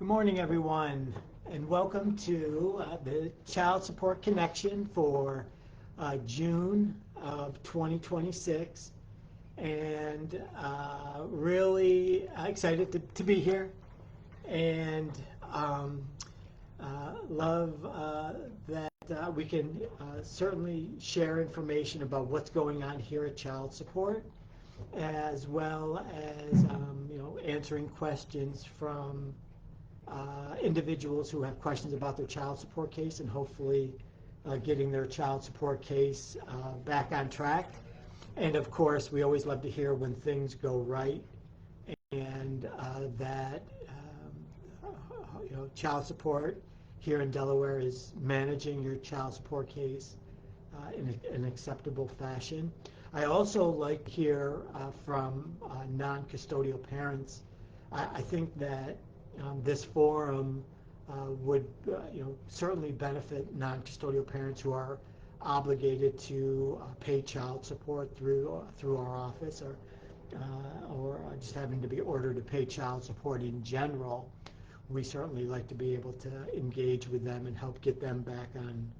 Good morning, everyone, and welcome to the Child Support Connection for June of 2026. And really excited to be here, and love that we can certainly share information about what's going on here at Child Support, as well as answering questions from individuals who have questions about their child support case, and hopefully getting their child support case back on track. And of course, we always love to hear when things go right, and that child support here in Delaware is managing your child support case in an acceptable fashion. I also like to hear from non-custodial parents. I think that this forum would certainly benefit non-custodial parents who are obligated to pay child support through our office, or just having to be ordered to pay child support in general. We certainly like to be able to engage with them and help get them back on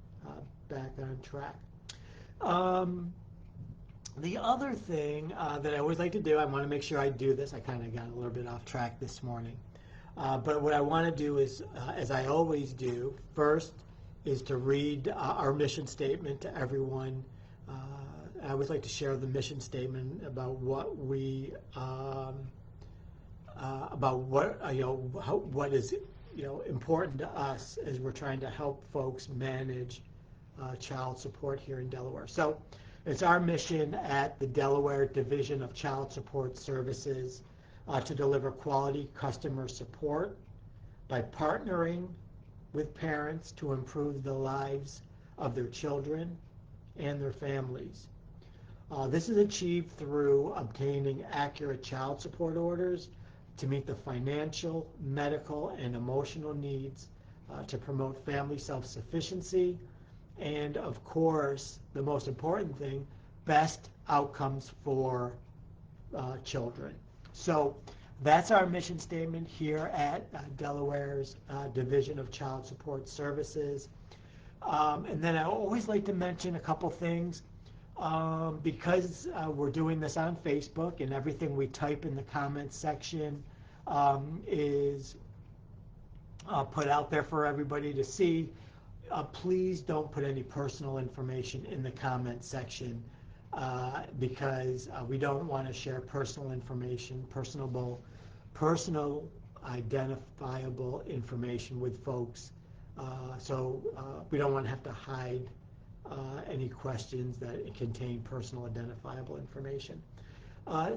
track. The other thing that I always like to do, I want to make sure I do this. I kind of got a little bit off track this morning. But what I want to do is, as I always do, first is to read our mission statement to everyone. I always like to share the mission statement about what what is important to us as we're trying to help folks manage child support here in Delaware. So it's our mission at the Delaware Division of Child Support Services to deliver quality customer support by partnering with parents to improve the lives of their children and their families. This is achieved through obtaining accurate child support orders to meet the financial, medical, and emotional needs to promote family self-sufficiency, and of course, the most important thing, best outcomes for children. So that's our mission statement here at Delaware's Division of Child Support Services. And then I always like to mention a couple things. Because we're doing this on Facebook, and everything we type in the comments section is put out there for everybody to see, please don't put any personal information in the comment section, because we don't want to share personal information, personal identifiable information with folks. So we don't want to have to hide any questions that contain personal identifiable information.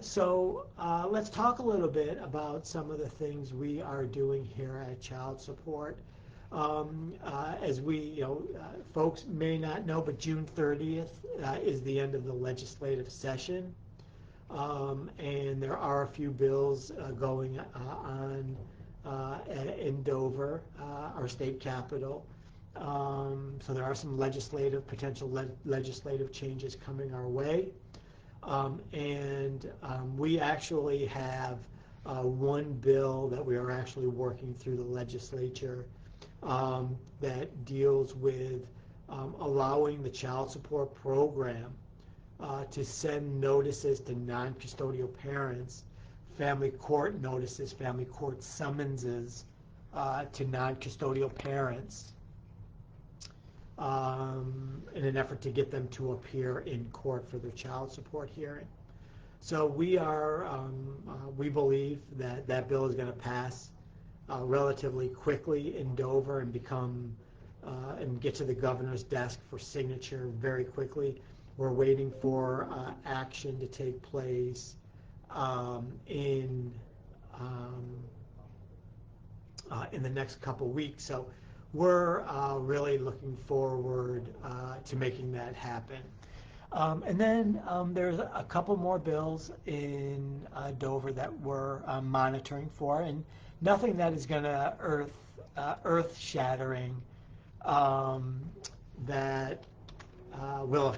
So let's talk a little bit about some of the things we are doing here at Child Support. As we, folks may not know, but June 30th is the end of the legislative session, and there are a few bills going on in Dover, our state capital. So there are some potential legislative changes coming our way. And we actually have one bill that we are actually working through the legislature that deals with allowing the child support program to send notices to non-custodial parents, family court notices, family court summonses to non-custodial parents, in an effort to get them to appear in court for their child support hearing. So we believe that bill is going to pass relatively quickly in Dover and and get to the governor's desk for signature very quickly. We're waiting for action to take place in the next couple weeks. So we're really looking forward to making that happen. And then there's a couple more bills in Dover that we're monitoring for, and nothing that is going to earth-shattering that will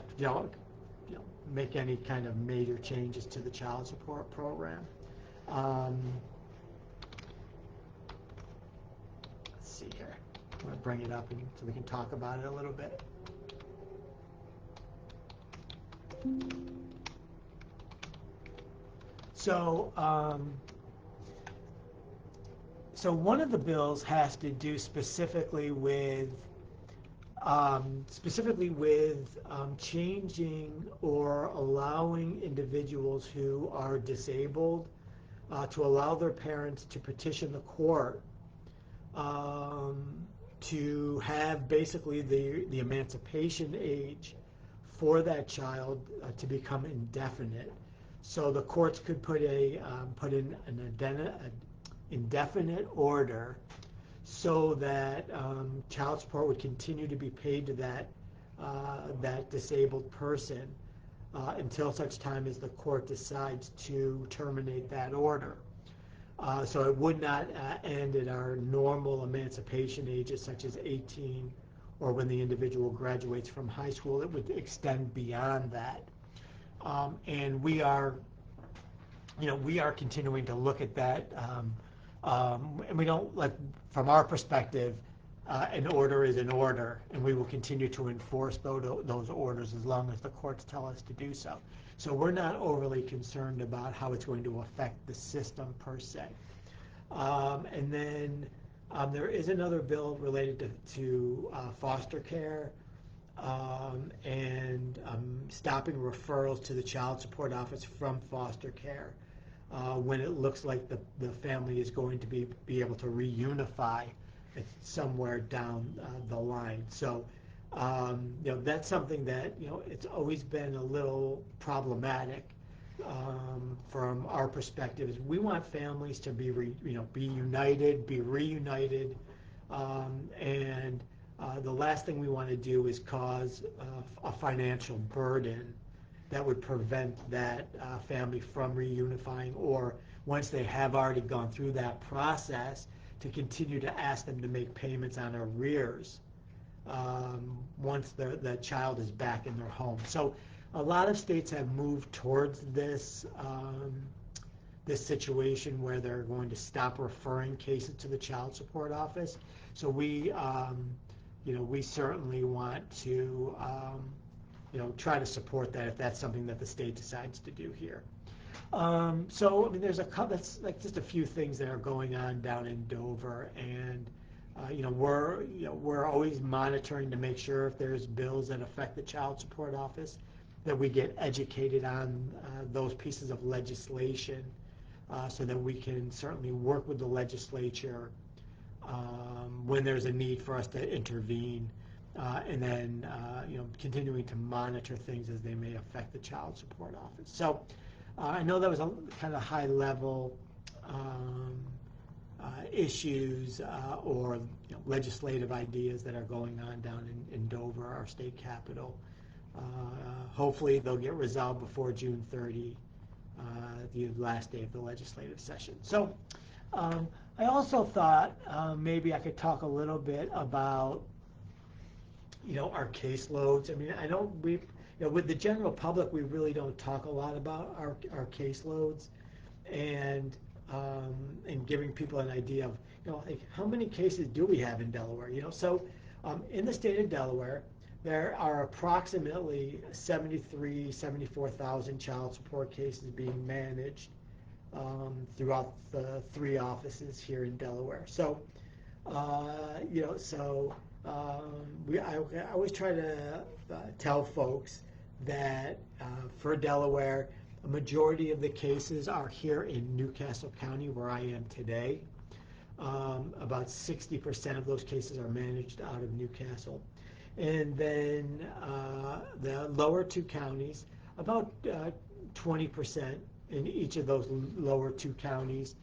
make any kind of major changes to the child support program. see here. I'm going to bring it up so we can talk about it a little bit. So, so one of the bills has to do specifically with changing or allowing individuals who are disabled to allow their parents to petition the court to have basically the emancipation age for that child to become indefinite. So the courts could put in an indefinite order so that child support would continue to be paid to that disabled person until such time as the court decides to terminate that order. So it would not end at our normal emancipation ages such as 18 or when the individual graduates from high school. It would extend beyond that. And we are continuing to look at that. And we don't, like, from our perspective, an order is an order, and we will continue to enforce those orders as long as the courts tell us to do so. So we're not overly concerned about how it's going to affect the system per se. And then there is another bill related to foster care and stopping referrals to the child support office from foster care when it looks like the family is going to be able to reunify somewhere down the line. So that's something that it's always been a little problematic from our perspective. Is we want families to be united, be reunited, and the last thing we want to do is cause a financial burden that would prevent that family from reunifying, or once they have already gone through that process, to continue to ask them to make payments on arrears once the child is back in their home. So a lot of states have moved towards this situation where they're going to stop referring cases to the child support office. So we certainly want to try to support that if that's something that the state decides to do here. So I mean, there's that's like just a few things that are going on down in Dover, and we're always monitoring to make sure if there's bills that affect the child support office that we get educated on those pieces of legislation, so that we can certainly work with the legislature when there's a need for us to intervene, and then continuing to monitor things as they may affect the child support office. So I know that was a kind of high level issues or legislative ideas that are going on down in Dover, our state capital. Hopefully they'll get resolved before June 30, the last day of the legislative session. So I also thought maybe I could talk a little bit about our caseloads. I mean, I know with the general public, we really don't talk a lot about our caseloads, and giving people an idea of like how many cases do we have in Delaware. So in the state of Delaware, there are approximately 74,000 child support cases being managed throughout the 3 offices here in Delaware. So I always try to tell folks that for Delaware, a majority of the cases are here in Newcastle County, where I am today. About 60% of those cases are managed out of Newcastle. And then the lower 2 counties, about 20% in each of those lower 2 counties.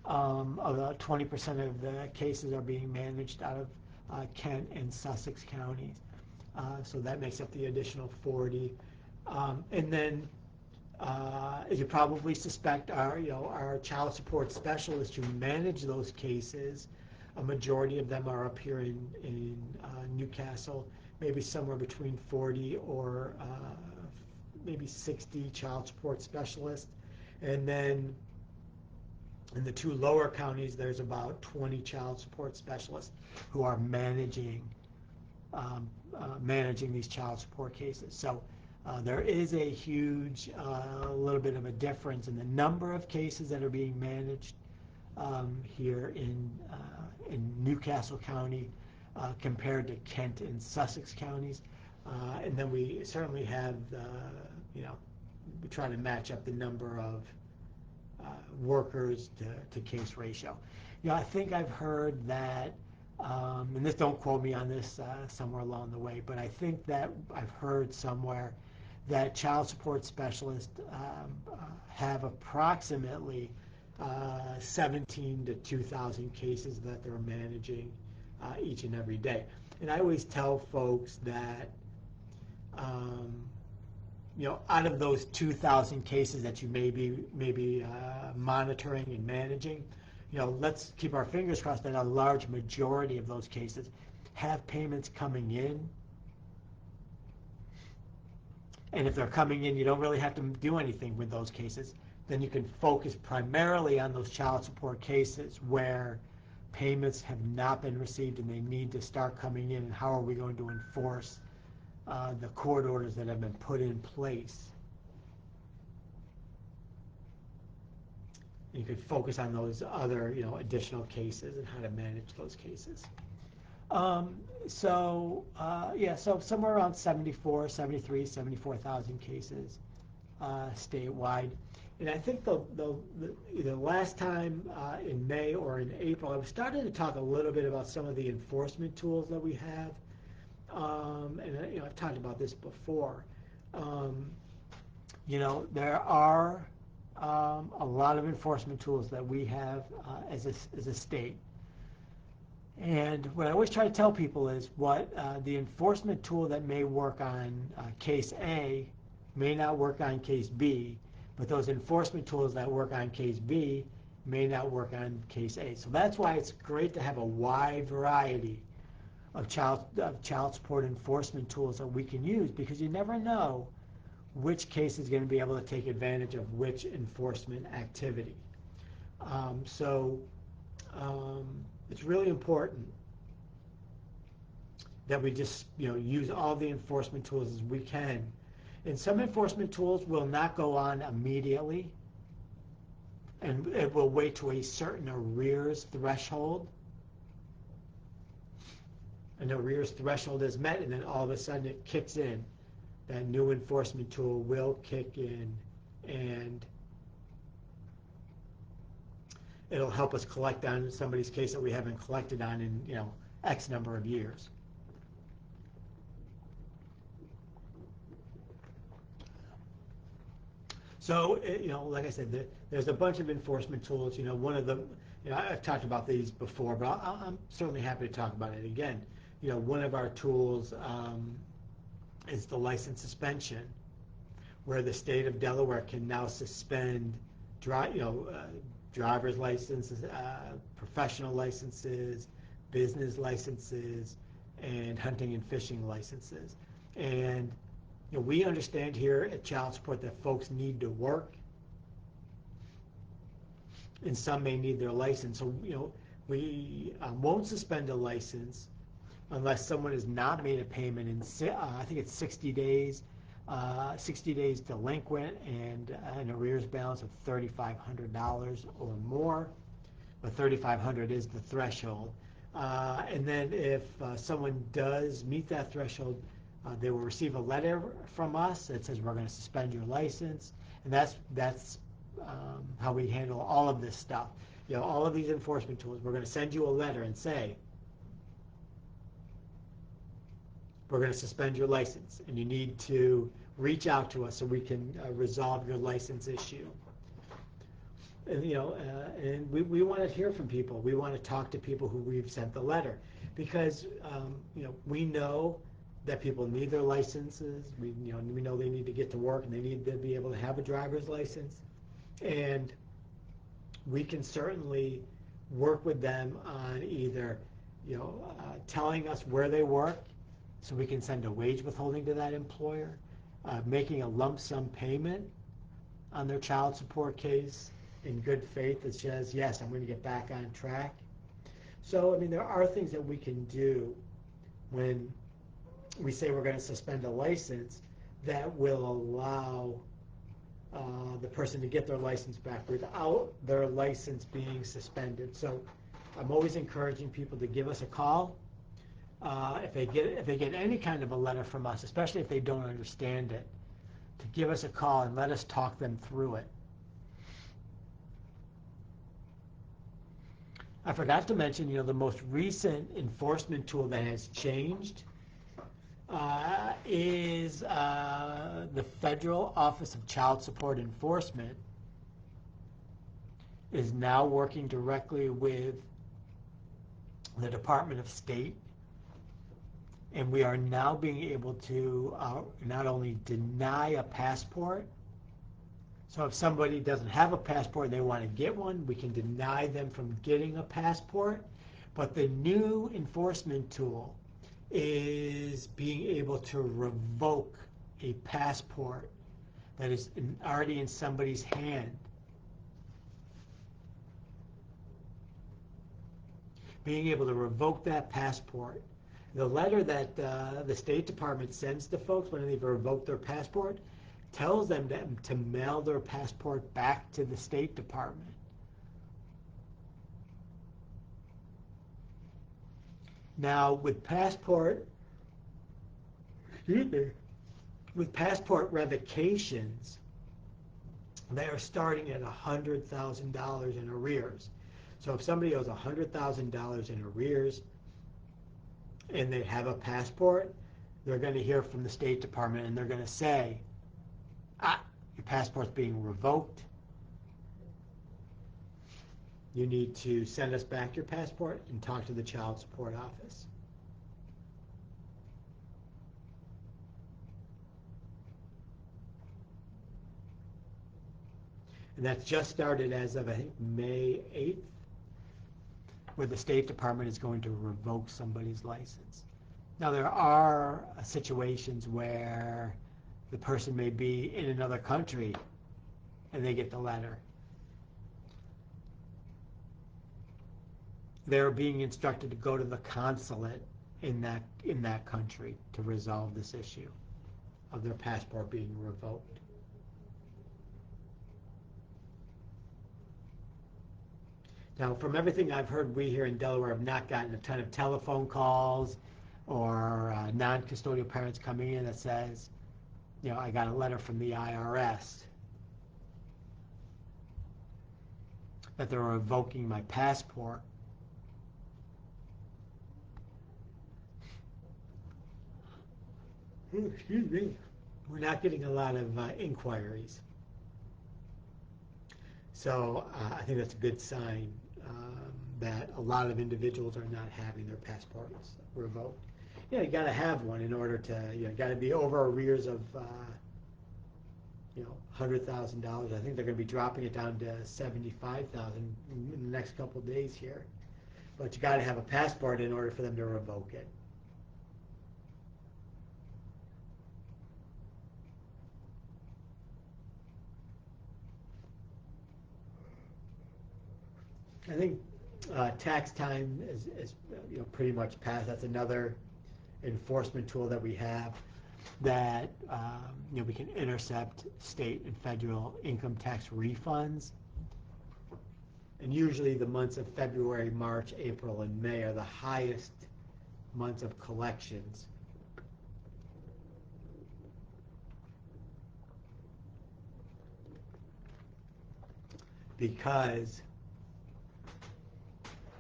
About 20% of the cases are being managed out of Kent and Sussex counties. So that makes up the additional 40. And then, as you probably suspect, our child support specialists who manage those cases, a majority of them are up here in Newcastle, maybe somewhere between 40 or maybe 60 child support specialists. And then In the two lower counties, there's about 20 child support specialists who are managing these child support cases. So there is a huge, little bit of a difference in the number of cases that are being managed here in Newcastle County compared to Kent and Sussex counties. And then we certainly have, we try to match up the number of workers to case ratio. I think I've heard that, and this, don't quote me on this, somewhere along the way, but I think that I've heard somewhere that child support specialists have approximately 17 to 2,000 cases that they're managing each and every day. And I always tell folks that out of those 2,000 cases that you may be monitoring and managing, let's keep our fingers crossed that a large majority of those cases have payments coming in. And if they're coming in, you don't really have to do anything with those cases. Then you can focus primarily on those child support cases where payments have not been received and they need to start coming in, and how are we going to enforce the court orders that have been put in place. You could focus on those other, additional cases and how to manage those cases. So somewhere around 74,000 cases statewide. And I think either last time in May or in April, I was starting to talk a little bit about some of the enforcement tools that we have. And I've talked about this before. There are a lot of enforcement tools that we have as a state. And what I always try to tell people is what the enforcement tool that may work on case A may not work on case B, but those enforcement tools that work on case B may not work on case A. So that's why it's great to have a wide variety of child support enforcement tools that we can use, because you never know which case is going to be able to take advantage of which enforcement activity. It's really important that we just use all the enforcement tools as we can. And some enforcement tools will not go on immediately, and it will wait to a certain arrears threshold. An arrears threshold is met, and then all of a sudden it kicks in. That new enforcement tool will kick in, and it'll help us collect on somebody's case that we haven't collected on in X number of years. So like I said, there's a bunch of enforcement tools. One of them, I've talked about these before, but I'm certainly happy to talk about it again. One of our tools is the license suspension, where the state of Delaware can now suspend driver's licenses, professional licenses, business licenses, and hunting and fishing licenses. And we understand here at Child Support that folks need to work, and some may need their license. So we won't suspend a license unless someone has not made a payment in I think it's 60 days. 60 days delinquent and an arrears balance of $3,500 or more, but $3,500 is the threshold. And then if someone does meet that threshold, they will receive a letter from us that says we're going to suspend your license, and that's how we handle all of this stuff. All of these enforcement tools, we're going to send you a letter and say, we're going to suspend your license, and you need to reach out to us so we can resolve your license issue. And and we want to hear from people. We want to talk to people who we've sent the letter, because we know that people need their licenses. We know they need to get to work, and they need to be able to have a driver's license, and we can certainly work with them on either telling us where they work, so we can send a wage withholding to that employer, making a lump sum payment on their child support case, in good faith that says, yes, I'm going to get back on track. So, I mean, there are things that we can do when we say we're going to suspend a license that will allow the person to get their license back without their license being suspended. So I'm always encouraging people to give us a call. If they get any kind of a letter from us, especially if they don't understand it, to give us a call and let us talk them through it. I forgot to mention, the most recent enforcement tool that has changed is the Federal Office of Child Support Enforcement is now working directly with the Department of State, and we are now being able to not only deny a passport. So if somebody doesn't have a passport and they want to get one, we can deny them from getting a passport. But the new enforcement tool is being able to revoke a passport that is already in somebody's hand. Being able to revoke that passport. The letter that the State Department sends to folks when they've revoked their passport tells them to mail their passport back to the State Department. Now, with passport revocations, they are starting at $100,000 in arrears. So if somebody owes $100,000 in arrears and they have a passport, they're going to hear from the State Department and they're going to say, your passport's being revoked. You need to send us back your passport and talk to the Child Support Office. And that's just started as of, I think, May 8th, where the State Department is going to revoke somebody's license. Now, there are situations where the person may be in another country and they get the letter. They're being instructed to go to the consulate in that country to resolve this issue of their passport being revoked. Now, from everything I've heard, we here in Delaware have not gotten a ton of telephone calls or non-custodial parents coming in that says, I got a letter from the IRS that they're revoking my passport. Excuse me. We're not getting a lot of inquiries. So I think that's a good sign that a lot of individuals are not having their passports revoked. You got to have one in order to, got to be over arrears of, $100,000. I think they're going to be dropping it down to $75,000 in the next couple of days here. But you got to have a passport in order for them to revoke it. I think tax time is pretty much passed. That's another enforcement tool that we have that we can intercept state and federal income tax refunds. And usually the months of February, March, April, and May are the highest months of collections. Because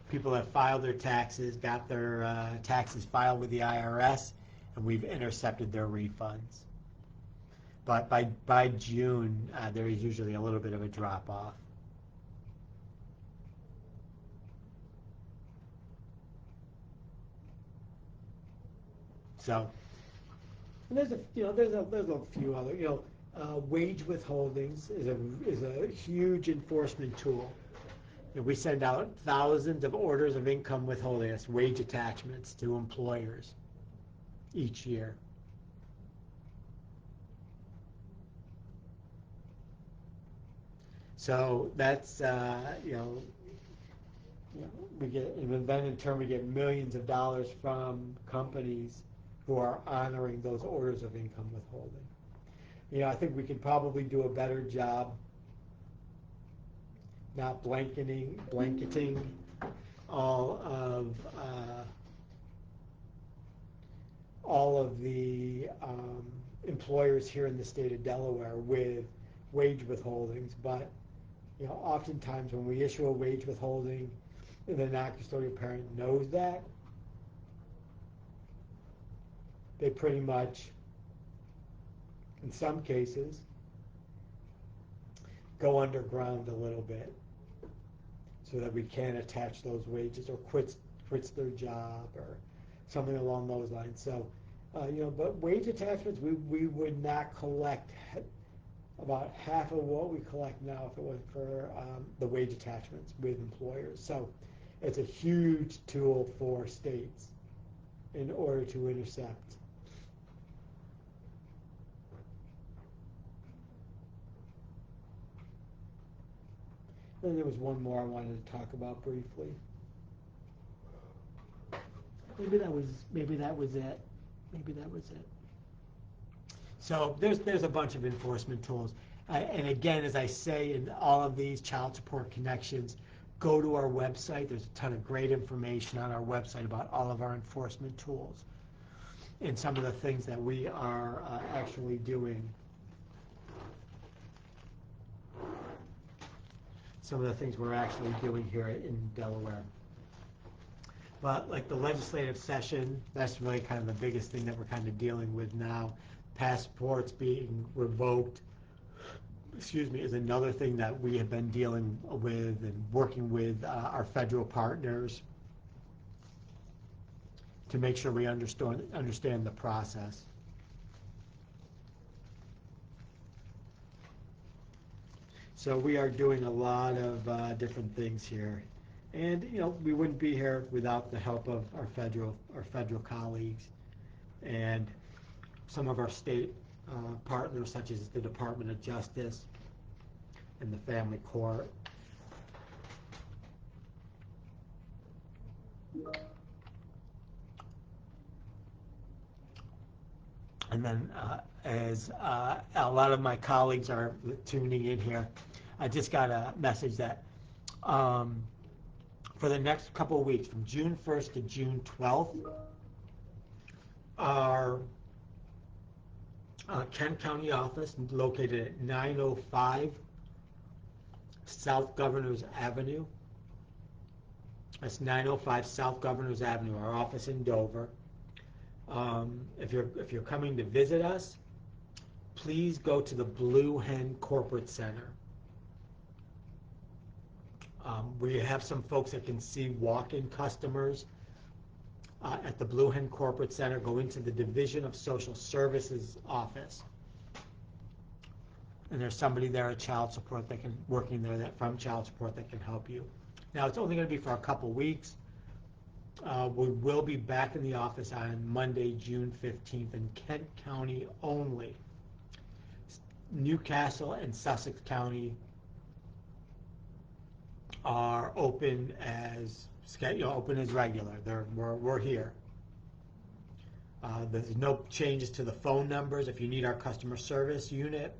people have filed their taxes, got their taxes filed with the IRS, and we've intercepted their refunds. But by June, there is usually a little bit of a drop-off. So, and there's a few other, wage withholdings is a huge enforcement tool. We send out thousands of orders of income withholding, that's wage attachments to employers each year. So that's, we get, and then in turn we get millions of dollars from companies who are honoring those orders of income withholding. I think we could probably do a better job not blanketing all of the employers here in the state of Delaware with wage withholdings, but oftentimes when we issue a wage withholding, the non-custodial parent knows that, they pretty much, in some cases, go underground a little bit so that we can't attach those wages, or quits their job or something along those lines. So, but wage attachments, we would not collect about half of what we collect now if it was for the wage attachments with employers. So it's a huge tool for states in order to intercept. Then there was one more I wanted to talk about briefly. Maybe that was it. So there's a bunch of enforcement tools. And again, as I say in all of these child support connections, go to our website. There's a ton of great information on our website about all of our enforcement tools and some of the things that we are actually doing. Some of the things we're actually doing here in Delaware. But like the legislative session, that's really kind of the biggest thing that we're kind of dealing with now. Passports being revoked, is another thing that we have been dealing with and working with our federal partners to make sure we understand the process. So we are doing a lot of different things here, and we wouldn't be here without the help of our federal colleagues and some of our state partners, such as the Department of Justice and the Family Court. And then as a lot of my colleagues are tuning in here, I just got a message that for the next couple of weeks, from June 1st to June 12th, our Kent County office, located at 905 South Governors Avenue. That's 905 South Governors Avenue, our office in Dover. If you're coming to visit us, please go to the Blue Hen Corporate Center. We have some folks that can see walk-in customers at the Blue Hen Corporate Center. Go into the Division of Social Services office, and there's somebody there at Child Support working there from Child Support that can help you. Now, it's only going to be for a couple weeks. We will be back in the office on Monday, June 15th, in Kent County only. Newcastle and Sussex County are open as regular. We're here. There's no changes to the phone numbers. If you need our customer service unit,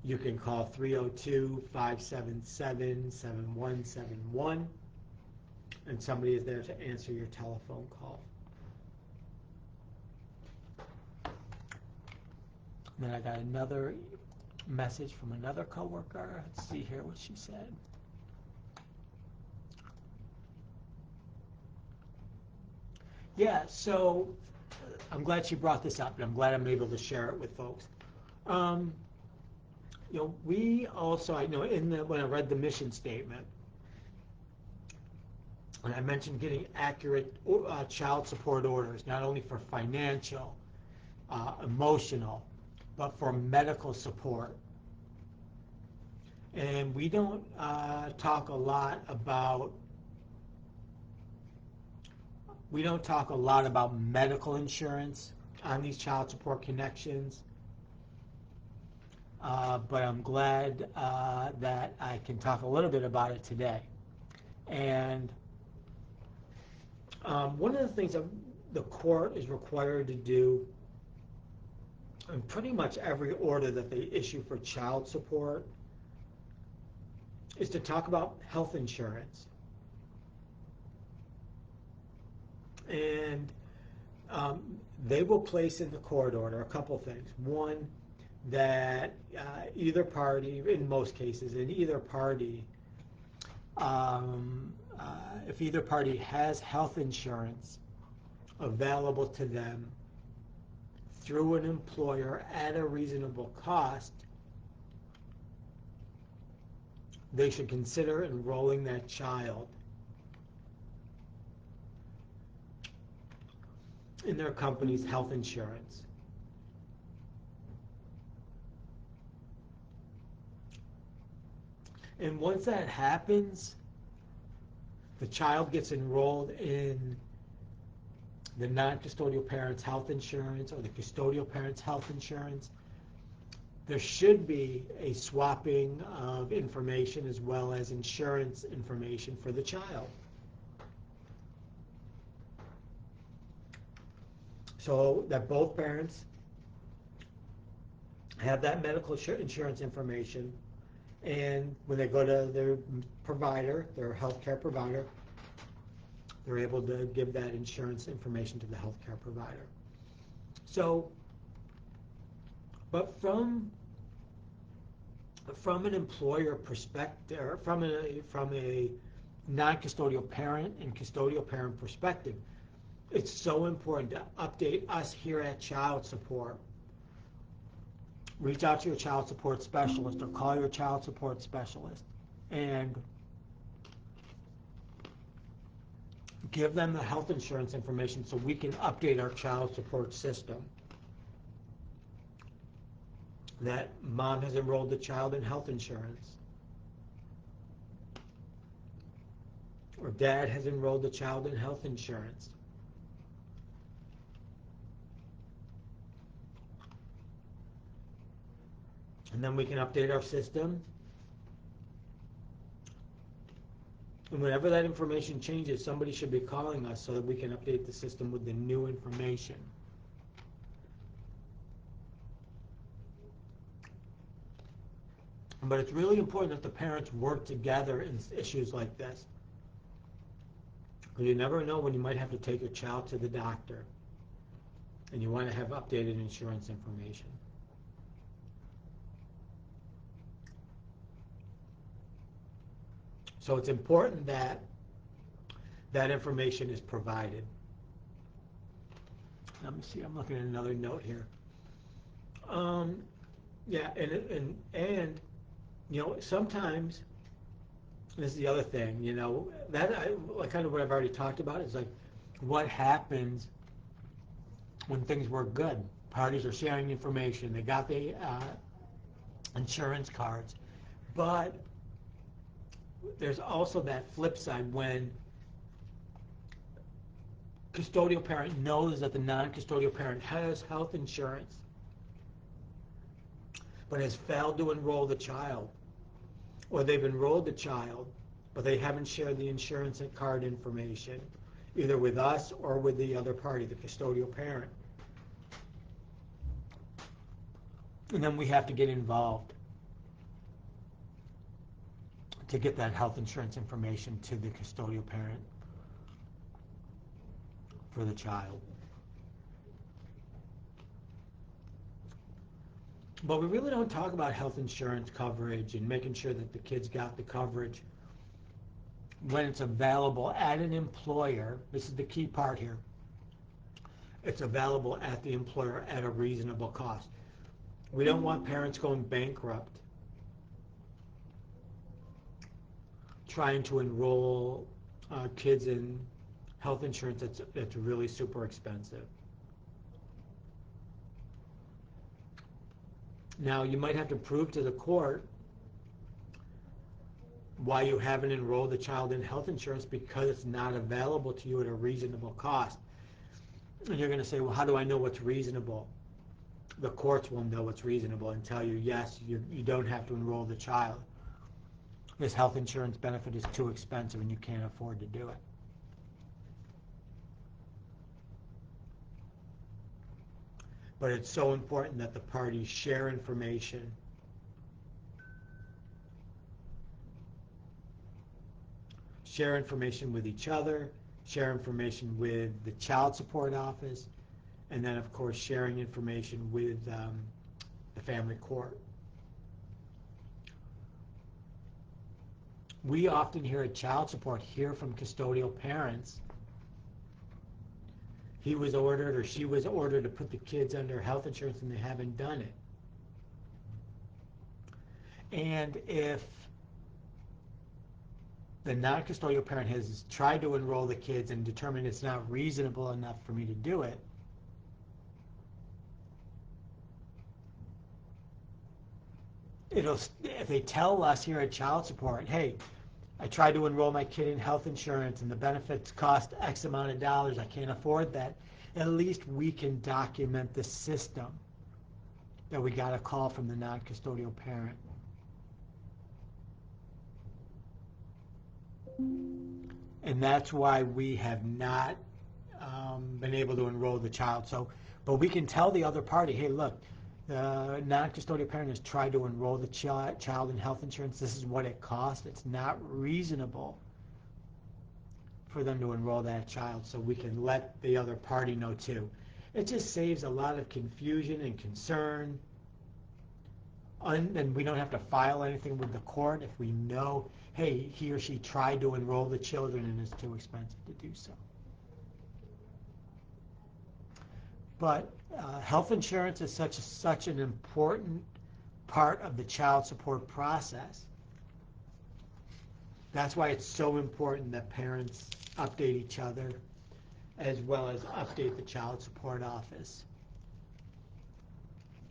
you can call 302-577-7171, and somebody is there to answer your telephone call. And then I got another message from another coworker. Let's see here what she said. Yeah, so I'm glad she brought this up, and I'm glad I'm able to share it with folks. We also, I know when I read the mission statement, and I mentioned getting accurate child support orders, not only for financial, emotional, but for medical support. And we don't talk a lot about medical insurance on these child support connections. but I'm glad that I can talk a little bit about it today. And one of the things that the court is required to do in pretty much every order that they issue for child support is to talk about health insurance. And they will place in the court order a couple things. One, that either party, in most cases, in either party, if either party has health insurance available to them through an employer at a reasonable cost, they should consider enrolling that child in their company's health insurance. And once that happens, the child gets enrolled in the non-custodial parent's health insurance or the custodial parent's health insurance. There should be a swapping of information as well as insurance information for the child. So that both parents have that medical insurance information, and when they go to their provider, their healthcare provider, they're able to give that insurance information to the healthcare provider. So, but from an employer perspective, from a non-custodial parent and custodial parent perspective, it's so important to update us here at Child Support. Reach out to your child support specialist or call your child support specialist and give them the health insurance information so we can update our child support system. That mom has enrolled the child in health insurance, or dad has enrolled the child in health insurance. And then we can update our system. And whenever that information changes, somebody should be calling us so that we can update the system with the new information. But it's really important that the parents work together in issues like this. Because you never know when you might have to take your child to the doctor and you want to have updated insurance information. So it's important that that information is provided. Let me see, I'm looking at another note here. Yeah, and you know, sometimes, this is the other thing, you know, that like kind of what I've already talked about is like what happens when things work good. Parties are sharing information, they got the insurance cards, but there's also that flip side when custodial parent knows that the non-custodial parent has health insurance but has failed to enroll the child, or they've enrolled the child but they haven't shared the insurance and card information either with us or with the other party, the custodial parent. And then we have to get involved to get that health insurance information to the custodial parent for the child. But we really don't talk about health insurance coverage and making sure that the kids got the coverage when it's available at an employer. This is the key part here. It's available at the employer at a reasonable cost. We don't want parents going bankrupt trying to enroll kids in health insurance that's really super expensive. Now, you might have to prove to the court why you haven't enrolled the child in health insurance because it's not available to you at a reasonable cost. And you're going to say, well, how do I know what's reasonable? the courts will know what's reasonable and tell you, yes, you don't have to enroll the child. This health insurance benefit is too expensive and you can't afford to do it. But it's so important that the parties share information, with each other, share information with the child support office, and then of course sharing information with the family court. We often hear at child support hear from custodial parents, he was ordered or she was ordered to put the kids under health insurance and they haven't done it. And if the non-custodial parent has tried to enroll the kids and determined it's not reasonable enough for me to do it, if they tell us here at child support, hey, I tried to enroll my kid in health insurance and the benefits cost X amount of dollars, I can't afford that, at least we can document the system that we got a call from the non-custodial parent. And that's why we have not been able to enroll the child. But we can tell the other party, hey, look, the non-custodial parent has tried to enroll the child in health insurance. This is what it costs. It's not reasonable for them to enroll that child, so we can let the other party know too. It just saves a lot of confusion and concern. And we don't have to file anything with the court if we know, hey, he or she tried to enroll the children and it's too expensive to do so. But health insurance is such an important part of the child support process. That's why it's so important that parents update each other as well as update the child support office.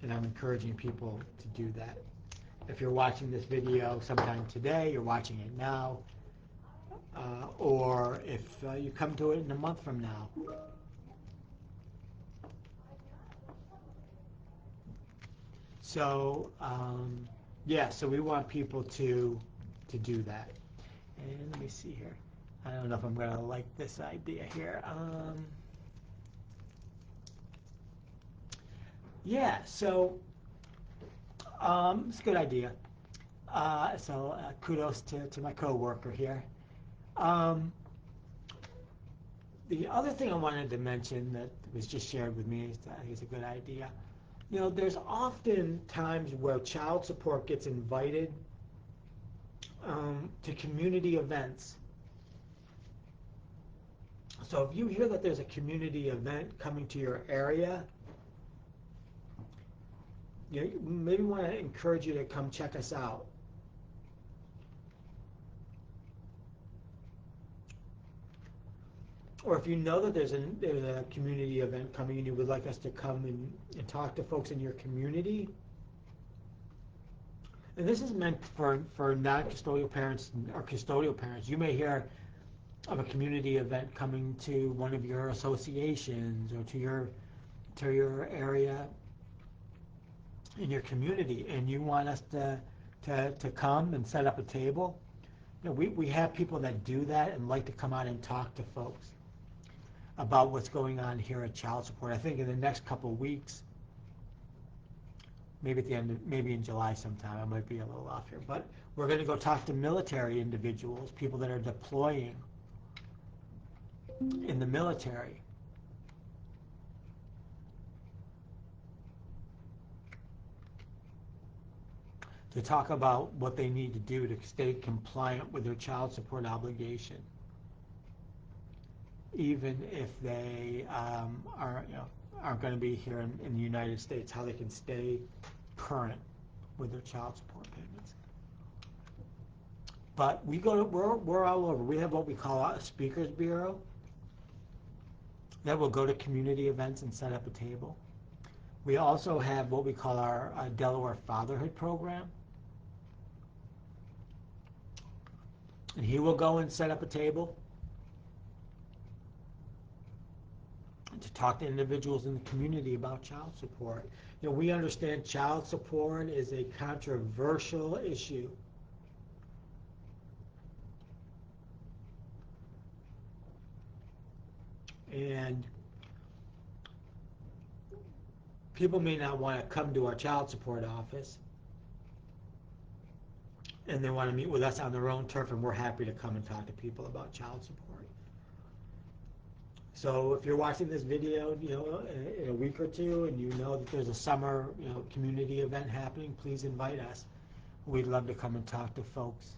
And I'm encouraging people to do that. If you're watching this video sometime today, you're watching it now, or if you come to it in a month from now. So, so we want people to do that. And let me see here. I don't know if I'm going to like this idea here. It's a good idea. Kudos to my coworker here. The other thing I wanted to mention that was just shared with me, I think it's a good idea. You know, there's often times where child support gets invited to community events. So if you hear that there's a community event coming to your area, you maybe want to encourage you to come check us out. Or if you know that there's a community event coming and you would like us to come and talk to folks in your community, and this is meant for non-custodial parents or custodial parents. You may hear of a community event coming to one of your associations or to your area in your community, and you want us to come and set up a table. You know, we have people that do that and like to come out and talk to folks about what's going on here at child support. I think in the next couple of weeks, maybe in July sometime, I might be a little off here, but we're going to go talk to military individuals, people that are deploying in the military. To talk about what they need to do to stay compliant with their child support obligation, even if they aren't going to be here in the United States, how they can stay current with their child support payments. But we're all over. We have what we call a speakers bureau that will go to community events and set up a table. We also have what we call our Delaware Fatherhood Program. And he will go and set up a table. to talk to individuals in the community about child support. We understand child support is a controversial issue. And people may not want to come to our child support office, and they want to meet with us on their own turf, and we're happy to come and talk to people about child support. So if you're watching this video, in a week or two, and you know that there's a summer, community event happening, please invite us. We'd love to come and talk to folks.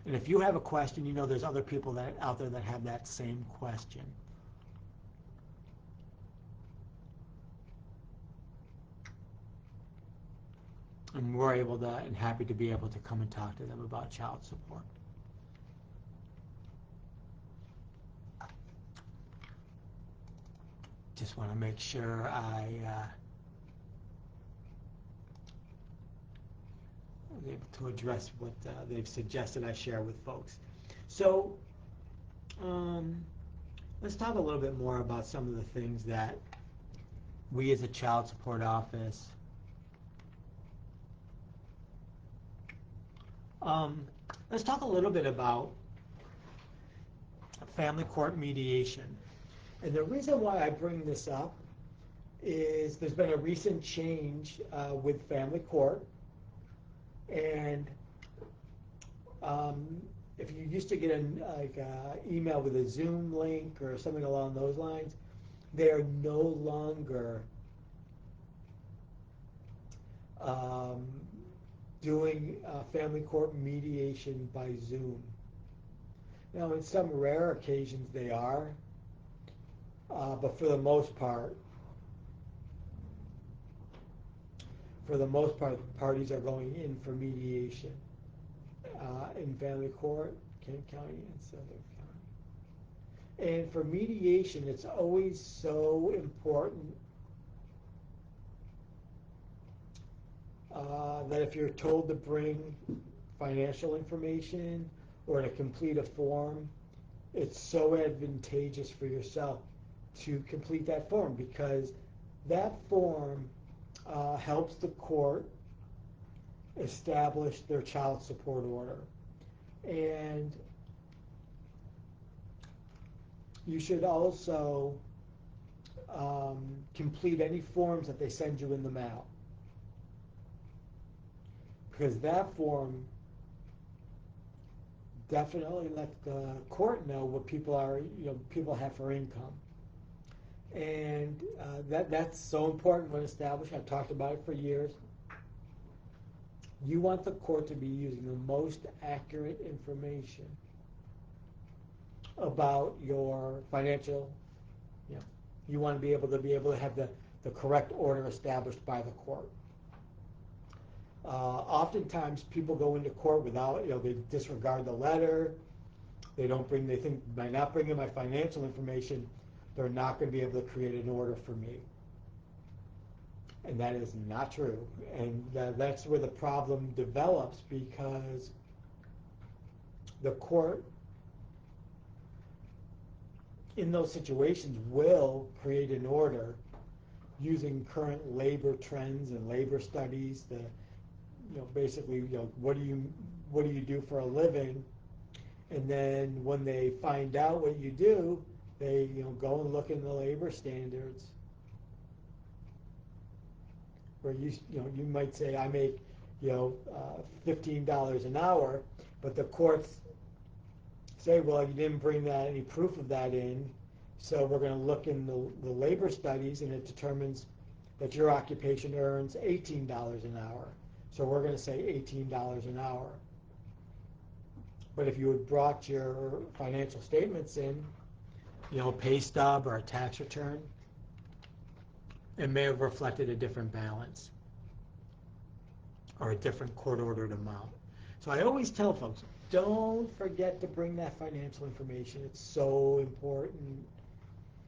And if you have a question, there's other people out there that have that same question. And we're able to, and happy to be able to come and talk to them about child support. Just want to make sure I was able to address what they've suggested I share with folks. So let's talk a little bit more about some of the things that we as a child support office let's talk a little bit about family court mediation. And the reason why I bring this up is there's been a recent change with family court. And if you used to get an email with a Zoom link or something along those lines, they are no longer doing family court mediation by Zoom. Now, in some rare occasions they are, but for the most part, parties are going in for mediation in family court, Kent County and Southern County. And for mediation, it's always so important that if you're told to bring financial information or to complete a form, it's so advantageous for yourself to complete that form, because that form helps the court establish their child support order. And you should also complete any forms that they send you in the mail, because that form definitely let the court know what people have for income. And that's so important when established. I've talked about it for years. You want the court to be using the most accurate information about your financial. You want to be able to have the correct order established by the court. Oftentimes, people go into court without, they disregard the letter. They think by not bringing my financial information, they're not going to be able to create an order for me. And that is not true. And that's where the problem develops, because the court, in those situations, will create an order using current labor trends and labor studies. Basically, what do you do for a living? And then when they find out what you do, they go and look in the labor standards, where you might say, I make $15 an hour, but the courts say, well, you didn't bring any proof of that in, so we're going to look in the labor studies, and it determines that your occupation earns $18 an hour. So we're going to say $18 an hour. But if you had brought your financial statements in, pay stub or a tax return, it may have reflected a different balance or a different court-ordered amount. So I always tell folks, don't forget to bring that financial information. It's so important,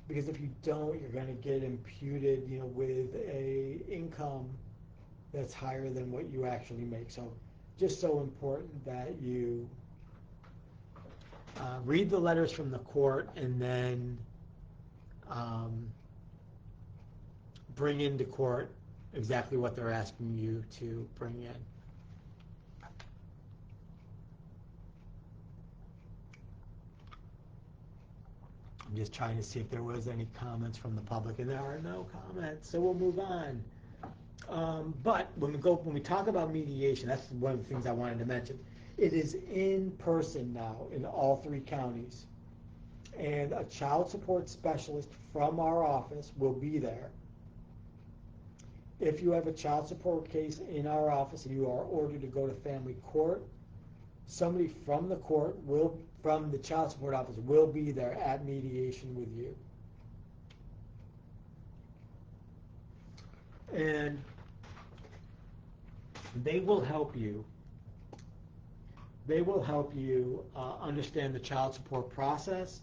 because if you don't, you're going to get imputed, with a income that's higher than what you actually make. So just so important that you read the letters from the court, and then bring into court exactly what they're asking you to bring in. I'm just trying to see if there was any comments from the public, and there are no comments, so we'll move on. But when we talk about mediation, that's one of the things I wanted to mention. It is in person now in all 3 counties, and a child support specialist from our office will be there. If you have a child support case in our office and you are ordered to go to family court, somebody from the from the child support office will be there at mediation with you. And they will help you. They will help you understand the child support process,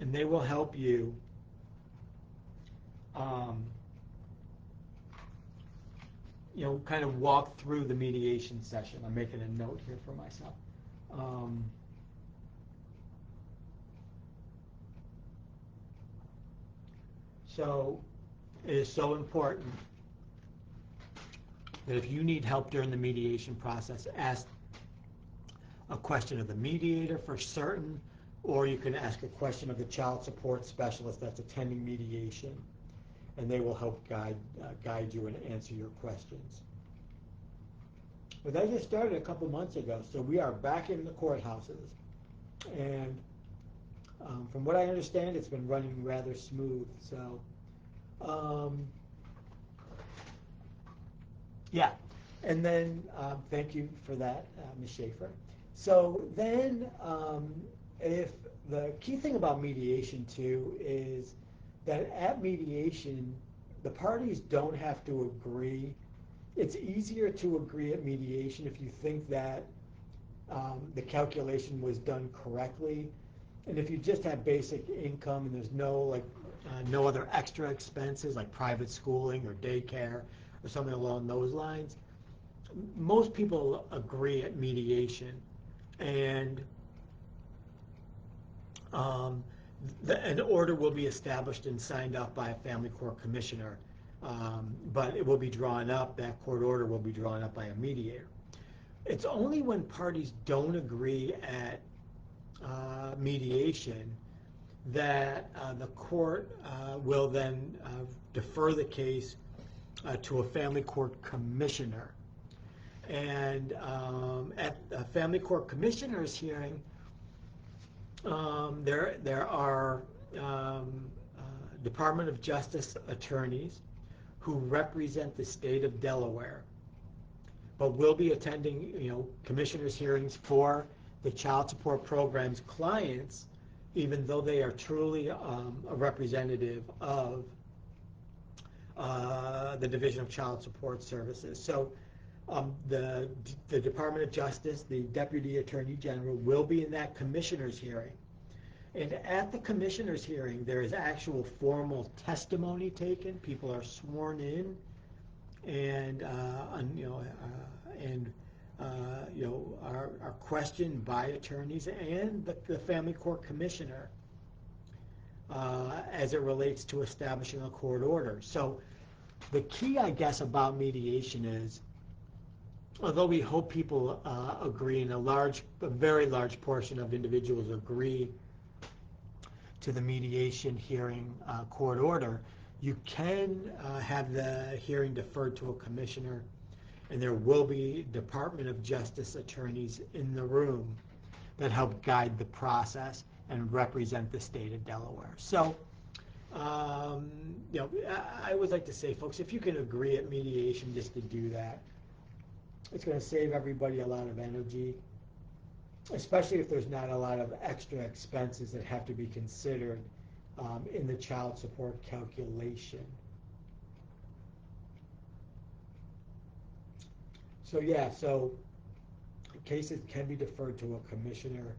and they will help you kind of walk through the mediation session. I'm making a note here for myself. So it is so important that if you need help during the mediation process, ask a question of the mediator for certain, or you can ask a question of the child support specialist that's attending mediation, and they will help guide you and answer your questions. But that just started a couple months ago, so we are back in the courthouses, and from what I understand, it's been running rather smooth. So, yeah. And then, thank you for that, Ms. Schaefer. So then, if the key thing about mediation too is that at mediation, the parties don't have to agree. It's easier to agree at mediation if you think that the calculation was done correctly. And if you just have basic income and there's no other extra expenses like private schooling or daycare or something along those lines, most people agree at mediation, and an order will be established and signed off by a family court commissioner, but it will be drawn up, that court order will be drawn up by a mediator. It's only when parties don't agree at mediation that the court will then defer the case to a family court commissioner. And at a family court commissioner's hearing, there are Department of Justice attorneys who represent the state of Delaware, but will be attending, commissioners' hearings for the child support program's clients, even though they are truly a representative of the Division of Child Support Services. So the Department of Justice, the Deputy Attorney General, will be in that commissioner's hearing. And at the commissioner's hearing, there is actual formal testimony taken. People are sworn in, and are questioned by attorneys and the family court commissioner as it relates to establishing a court order. So the key, I guess, about mediation is, although we hope people agree, and a very large portion of individuals agree to the mediation hearing court order, you can have the hearing deferred to a commissioner, and there will be Department of Justice attorneys in the room that help guide the process and represent the state of Delaware. So, I would like to say, folks, if you can agree at mediation just to do that, it's going to save everybody a lot of energy, especially if there's not a lot of extra expenses that have to be considered in the child support calculation. So yeah, so cases can be deferred to a commissioner.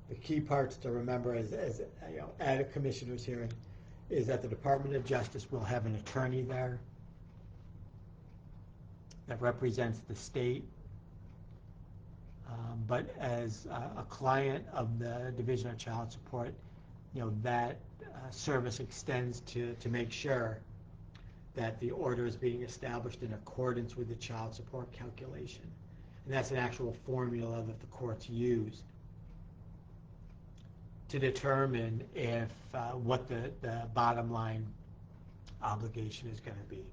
The key parts to remember at a commissioner's hearing is that the Department of Justice will have an attorney there that represents the state, but as a client of the Division of Child Support, that service extends to make sure that the order is being established in accordance with the child support calculation. And that's an actual formula that the courts use to determine if what the bottom line obligation is going to be.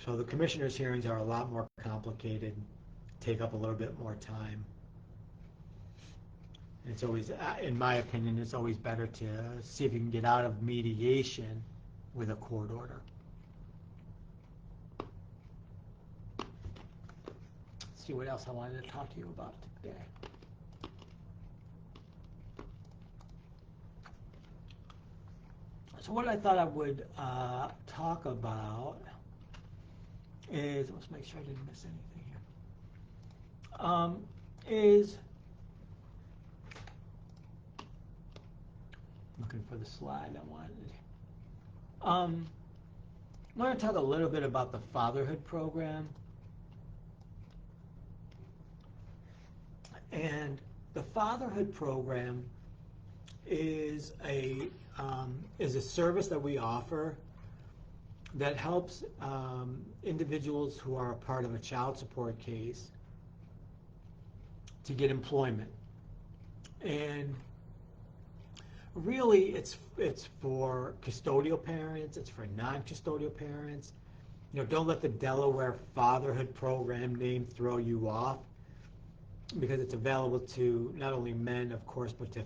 So the commissioner's hearings are a lot more complicated, take up a little bit more time. And it's always, in my opinion, it's always better to see if you can get out of mediation with a court order. Let's see what else I wanted to talk to you about today. So what I thought I would talk about is, let's make sure I didn't miss anything here, is looking for the slide I wanted. I'm going to talk a little bit about the fatherhood program. And the fatherhood program is a service that we offer that helps individuals who are a part of a child support case to get employment. And really, it's for custodial parents, it's for non-custodial parents. Don't let the Delaware Fatherhood Program name throw you off, because it's available to not only men, of course, but to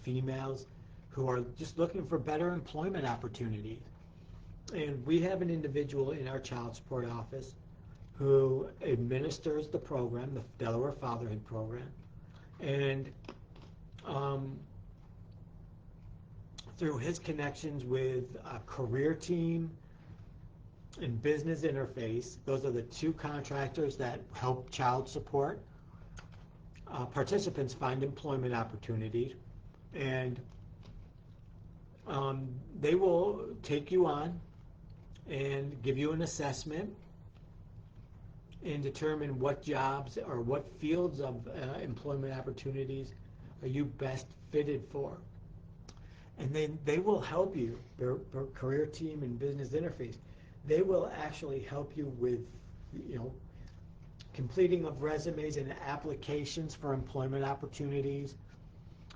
females who are just looking for better employment opportunities. And we have an individual in our child support office who administers the program, the Delaware Fatherhood Program, and through his connections with a career team and business interface, those are the two contractors that help child support participants find employment opportunities, and they will take you on and give you an assessment and determine what jobs or what fields of employment opportunities are you best fitted for. And then they will help you, their career team and business interface, they will actually help you with, completing of resumes and applications for employment opportunities.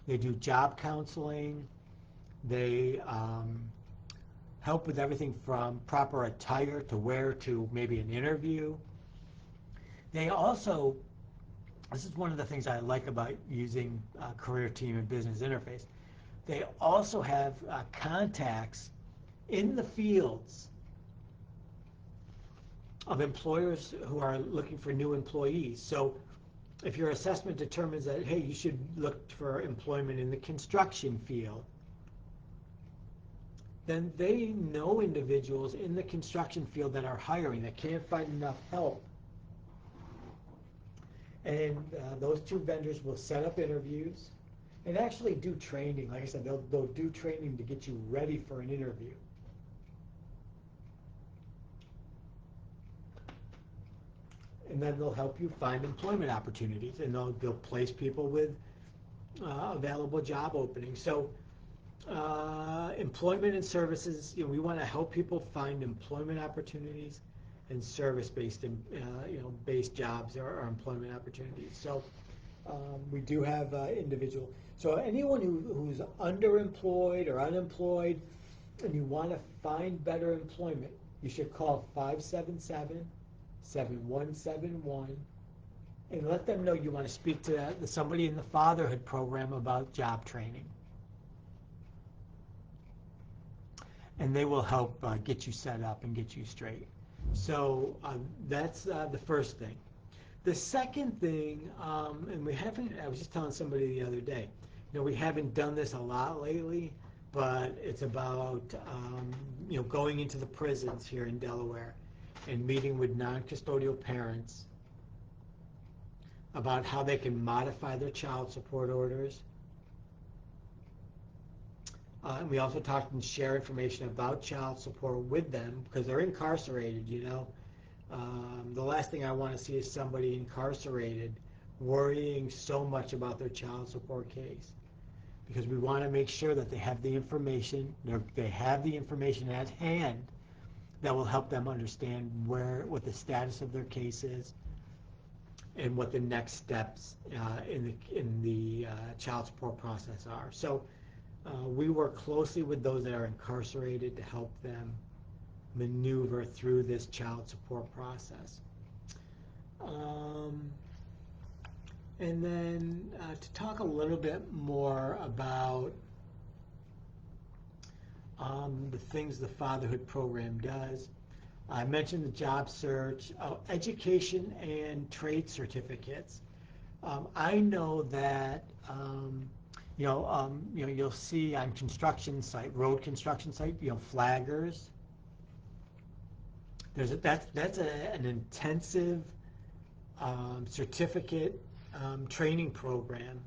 They do job counseling. They help with everything from proper attire to wear to maybe an interview. They also, this is one of the things I like about using career team and business interface, they also have contacts in the fields of employers who are looking for new employees. So if your assessment determines that, hey, you should look for employment in the construction field, then they know individuals in the construction field that are hiring, that can't find enough help. And those two vendors will set up interviews and actually do training. Like I said, they'll do training to get you ready for an interview. And then they'll help you find employment opportunities, and they'll place people with available job openings. So employment and services, we want to help people find employment opportunities and service-based based jobs or employment opportunities. So we do have individual. So anyone who's underemployed or unemployed and you want to find better employment, you should call 577-7171 and let them know you want to speak to somebody in the fatherhood program about job training. And they will help get you set up and get you straight. So that's the first thing. The second thing, and we haven't, I was just telling somebody the other day, we haven't done this a lot lately, but it's about, going into the prisons here in Delaware and meeting with non-custodial parents about how they can modify their child support orders. And we also talk and share information about child support with them because they're incarcerated, The last thing I want to see is somebody incarcerated worrying so much about their child support case, because we want to make sure that they have the information, at hand that will help them understand what the status of their case is and what the next steps in the child support process are. So we work closely with those that are incarcerated to help them maneuver through this child support process. And then to talk a little bit more about the things the Fatherhood Program does, I mentioned the job search, education and trade certificates. I know that you'll see on road construction site, flaggers. That's an intensive certificate training program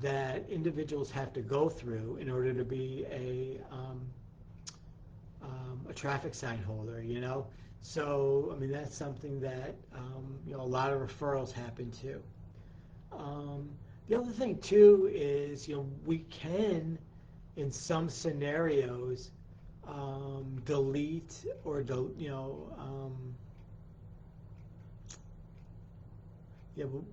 that individuals have to go through in order to be a traffic sign holder, So, that's something that, a lot of referrals happen to. The other thing, too, is, we can, in some scenarios, delete or,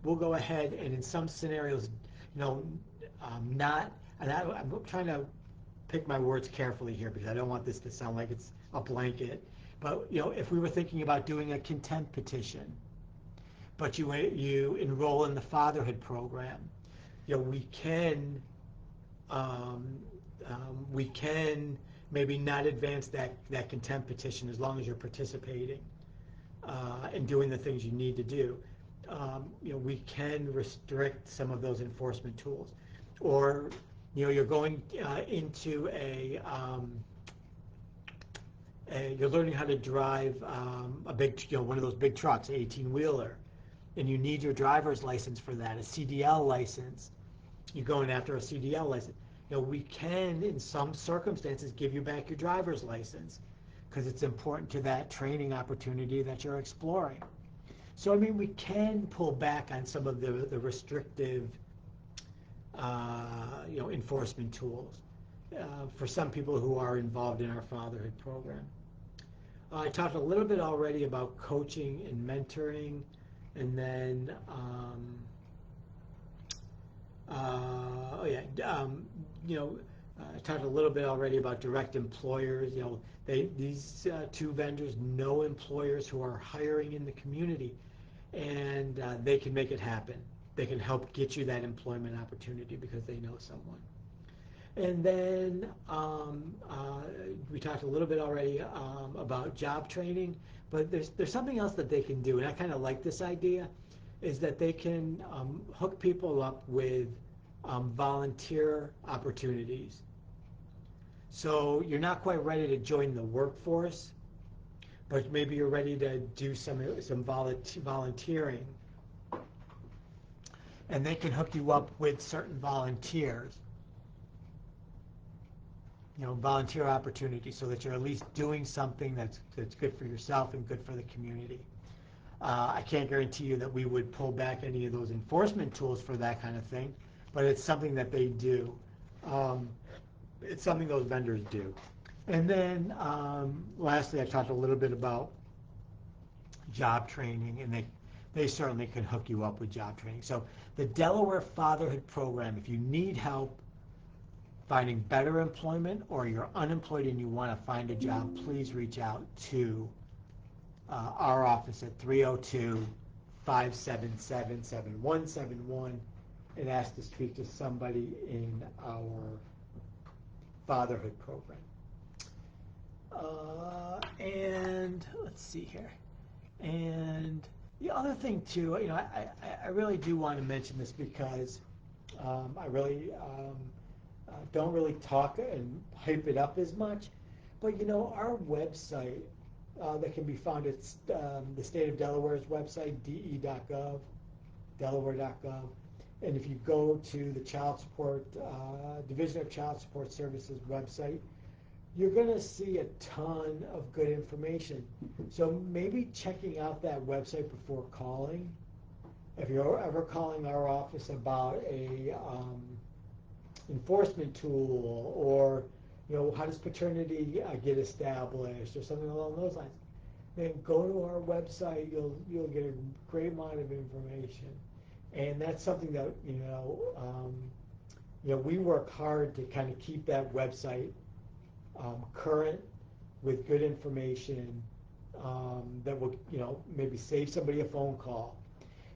we'll go ahead and in some scenarios, not, and I'm trying to pick my words carefully here because I don't want this to sound like it's a blanket, but if we were thinking about doing a contempt petition, but you enroll in the Fatherhood Program, we can maybe not advance that contempt petition as long as you're participating and doing the things you need to do. We can restrict some of those enforcement tools, or you're going into you're learning how to drive a big, one of those big trucks, 18-wheeler, and you need your driver's license for that, a CDL license. You're going after a CDL license. We can, in some circumstances, give you back your driver's license because it's important to that training opportunity that you're exploring. So, we can pull back on some of the restrictive, enforcement tools for some people who are involved in our Fatherhood Program. I talked a little bit already about coaching and mentoring, and then, I talked a little bit already about direct employers. These two vendors know employers who are hiring in the community, and they can make it happen. They can help get you that employment opportunity because they know someone. And then we talked a little bit already about job training, but there's something else that they can do, and I kind of like this idea, is that they can hook people up with volunteer opportunities. So you're not quite ready to join the workforce, but maybe you're ready to do some volunteering, and they can hook you up with certain volunteers, volunteer opportunities, so that you're at least doing something that's good for yourself and good for the community. I can't guarantee you that we would pull back any of those enforcement tools for that kind of thing, but it's something that they do. It's something those vendors do. And then lastly, I talked a little bit about job training, and they certainly can hook you up with job training. So the Delaware Fatherhood Program, if you need help finding better employment, or you're unemployed and you want to find a job, please reach out to our office at 302-577-7171 and ask to speak to somebody in our Fatherhood Program. And let's see here. And the other thing too, I really do want to mention this because I really don't really talk and hype it up as much, but our website that can be found at the state of Delaware's website, de.gov, delaware.gov, and if you go to the Child Support Division of Child Support Services website, you're going to see a ton of good information. So maybe checking out that website before calling, if you're ever calling our office about a enforcement tool, or how does paternity get established, or something along those lines, then go to our website. You'll get a great amount of information, and that's something that we work hard to kind of keep that website current with good information that will maybe save somebody a phone call.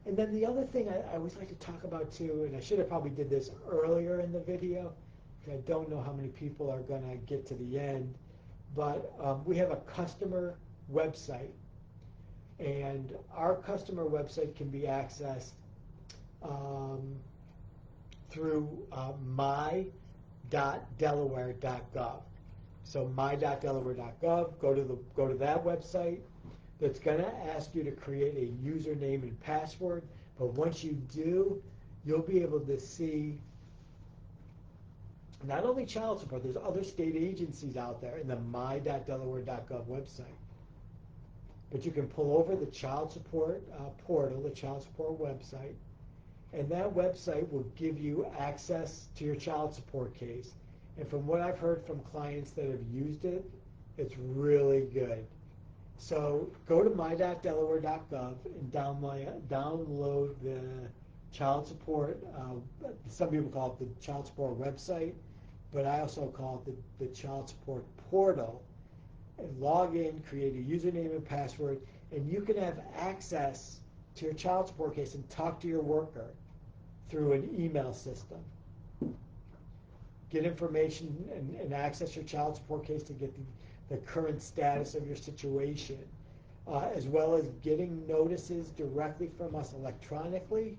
And then the other thing I always like to talk about too, and I should have probably did this earlier in the video, because I don't know how many people are going to get to the end, but we have a customer website, and our customer website can be accessed through my.delaware.gov. So my.delaware.gov, go to that website. That's going to ask you to create a username and password, but once you do, you'll be able to see not only child support, there's other state agencies out there in the my.delaware.gov website, but you can pull over the child support portal, the child support website, and that website will give you access to your child support case. And from what I've heard from clients that have used it, it's really good. So go to my.delaware.gov and download the child support, some people call it the child support website, but I also call it the child support portal. And log in, create a username and password, and you can have access to your child support case and talk to your worker through an email system. Get information and access your child support case to get the current status of your situation, as well as getting notices directly from us electronically,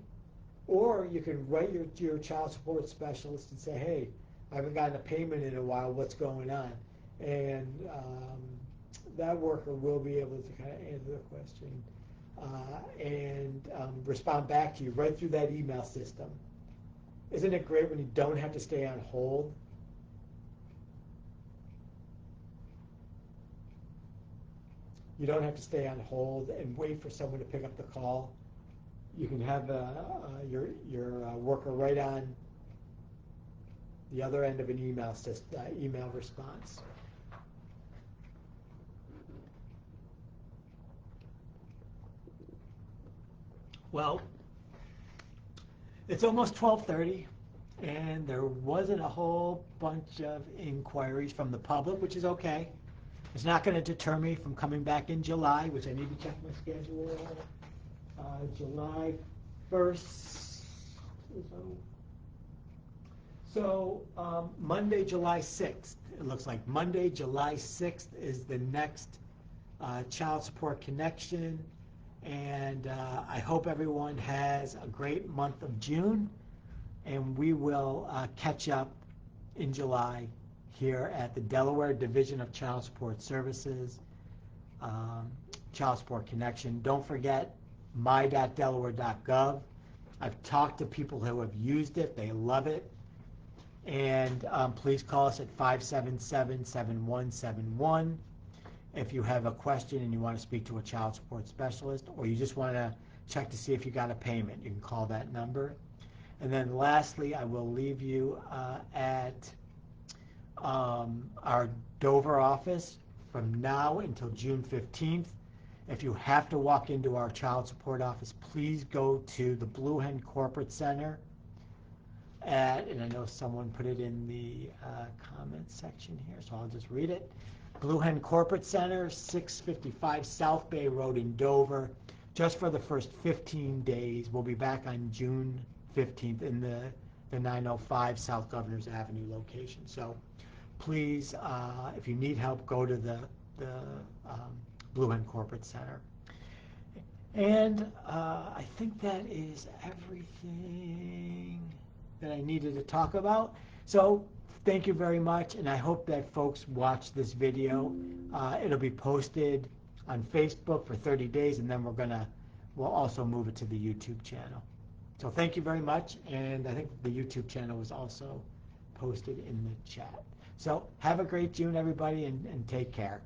or you can write your child support specialist and say, hey, I haven't gotten a payment in a while, what's going on? And that worker will be able to kind of answer the question and respond back to you right through that email system. Isn't it great when you don't have to stay on hold? You don't have to stay on hold and wait for someone to pick up the call. You can have your worker right on the other end of an email response. Well, it's almost 12:30, and there wasn't a whole bunch of inquiries from the public, which is okay. It's not going to deter me from coming back in July, which I need to check my schedule. July 1st. So Monday, July 6th. It looks like Monday, July 6th is the next Child Support Connection. And I hope everyone has a great month of June. And we will catch up in July here at the Delaware Division of Child Support Services, Child Support Connection. Don't forget my.delaware.gov. I've talked to people who have used it. They love it. And please call us at 577-7171 if you have a question and you want to speak to a child support specialist, or you just want to check to see if you got a payment. You can call that number. And then lastly, I will leave you at our Dover office from now until June 15th. If you have to walk into our child support office, please go to the Blue Hen Corporate Center and I know someone put it in the comments section here, so I'll just read it. Blue Hen Corporate Center, 655 South Bay Road in Dover, just for the first 15 days. We'll be back on June 15th in the 905 South Governors Avenue location. So please, if you need help, go to the Blue Hen Corporate Center. And I think that is everything that I needed to talk about. So thank you very much, and I hope that folks watch this video. It'll be posted on Facebook for 30 days, and then we'll also move it to the YouTube channel. So thank you very much, and I think the YouTube channel was also posted in the chat. So have a great June, everybody, and take care.